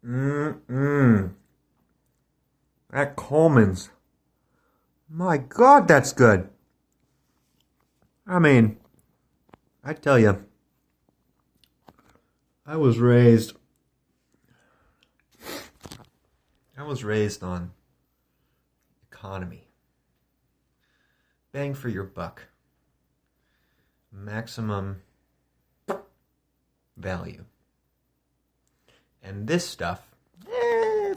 Mmm. That Colman's. My God, that's good. I mean, I tell you, I was raised. I was raised on economy. Bang for your buck. Maximum value. And this stuff,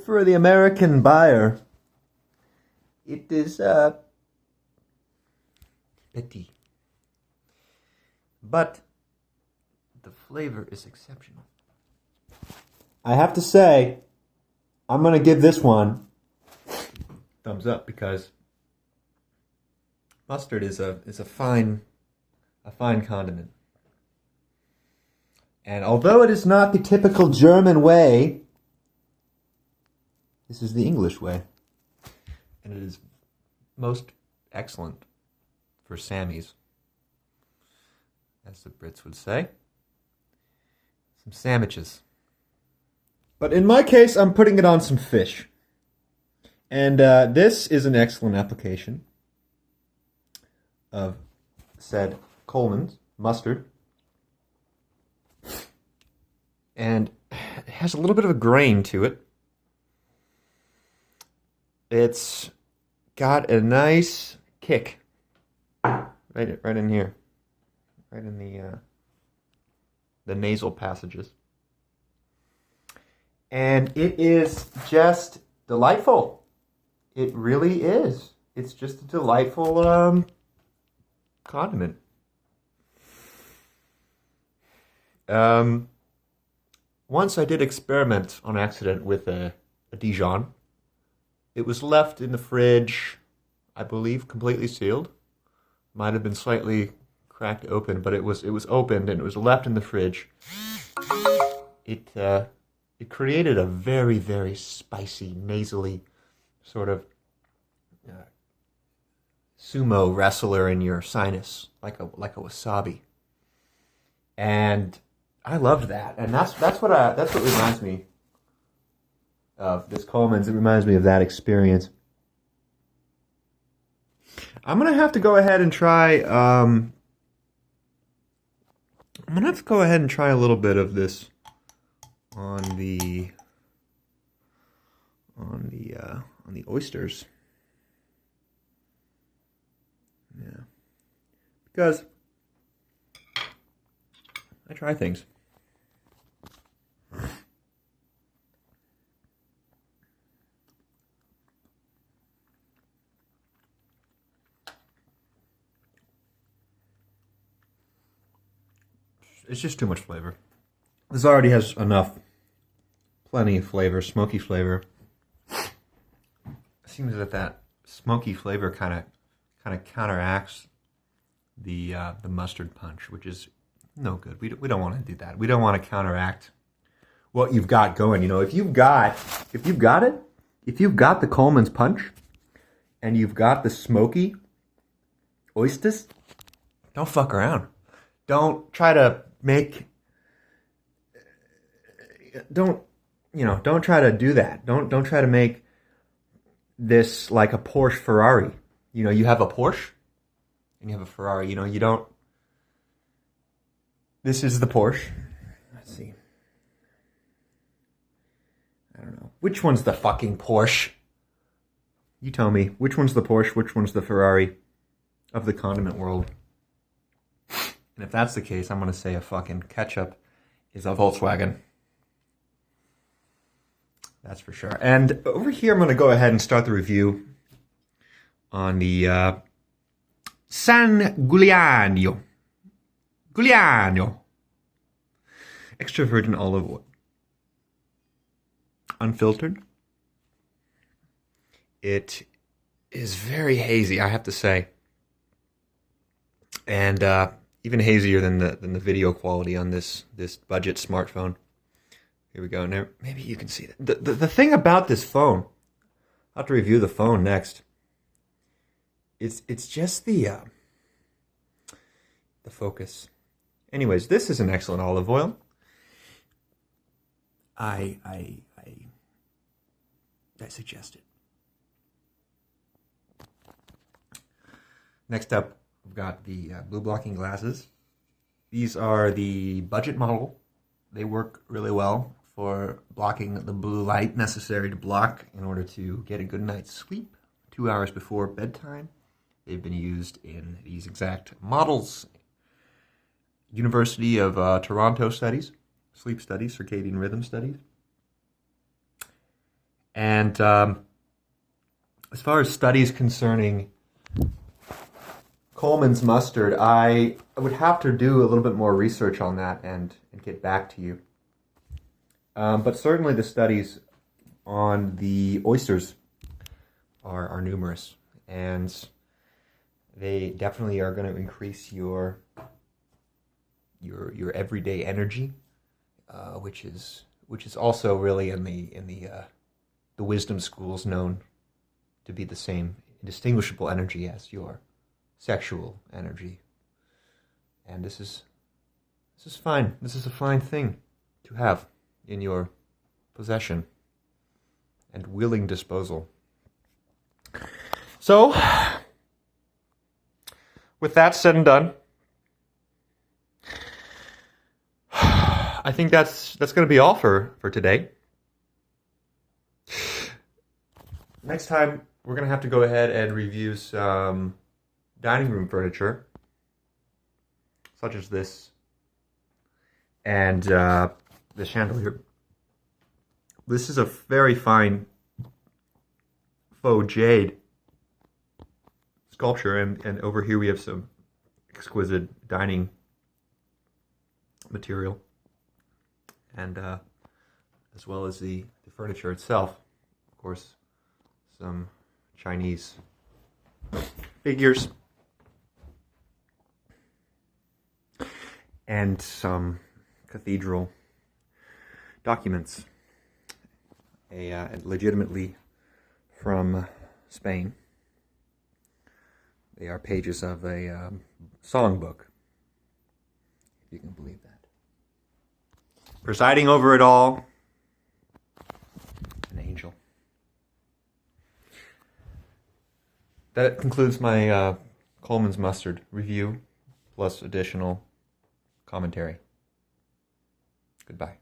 for the American buyer, it is petit. But the flavor is exceptional. I have to say, I'm going to give this one thumbs up because mustard is a fine condiment. And although it is not the typical German way, this is the English way. And it is most excellent for Sammys, as the Brits would say. Some sandwiches. But in my case, I'm putting it on some fish. And this is an excellent application of said Colman's mustard. And it has a little bit of a grain to it. It's got a nice kick right in here, right in the nasal passages, and it is just delightful. It really is. It's just a delightful condiment. Once I did experiment on accident with a Dijon. It was left in the fridge, I believe, completely sealed. Might have been slightly cracked open, but it was opened and it was left in the fridge. It created a very, very spicy, nasally sort of sumo wrestler in your sinus, like a wasabi. And I loved that, and that's what reminds me of this Colman's. It reminds me of that experience. I'm gonna have to go ahead and try. I'm gonna have to go ahead and try a little bit of this on the oysters. Yeah, because I try things. It's just too much flavor. This already has plenty of flavor, smoky flavor. It seems that smoky flavor kind of counteracts the mustard punch, which is no good. We don't want to do that. We don't want to counteract what you've got going. You know, if you've got the Colman's punch, and you've got the smoky oysters, don't fuck around. Don't try to don't try to do that. Don't try to make this like a Porsche Ferrari. You know, you have a Porsche and you have a Ferrari. You know, you don't. This is the Porsche. Let's see. I don't know. Which one's the fucking Porsche? You tell me. Which one's the Porsche? Which one's the Ferrari of the condiment world? And if that's the case, I'm going to say a fucking ketchup is a Volkswagen. That's for sure. And over here, I'm going to go ahead and start the review on the San Giuliano. Extra virgin olive oil. Unfiltered. It is very hazy, I have to say. And even hazier than the video quality on this budget smartphone. Here we go. Now, maybe you can see that. The thing about this phone, I'll have to review the phone next. It's just the focus. Anyways, this is an excellent olive oil. I suggest it. Next up, we've got the blue blocking glasses. These are the budget model. They work really well for blocking the blue light necessary to block in order to get a good night's sleep 2 hours before bedtime. They've been used in these exact models. University of Toronto studies, sleep studies, circadian rhythm studies. And as far as studies concerning Colman's mustard, I would have to do a little bit more research on that and get back to you. But certainly the studies on the oysters are numerous, and they definitely are going to increase your everyday energy, which is also really in the wisdom schools known to be the same indistinguishable energy as your sexual energy. And this is fine. This is a fine thing to have in your possession and willing disposal. So, with that said and done, I think that's going to be all for today. Next time, we're going to have to go ahead and review some dining room furniture, such as this, and the chandelier. This is a very fine faux jade sculpture, and over here we have some exquisite dining material, and as well as the furniture itself, of course, some Chinese figures and some cathedral documents, legitimately from Spain. They are pages of a songbook, if you can believe that. Presiding over it all, an angel. That concludes my Colman's mustard review, plus additional commentary. Goodbye.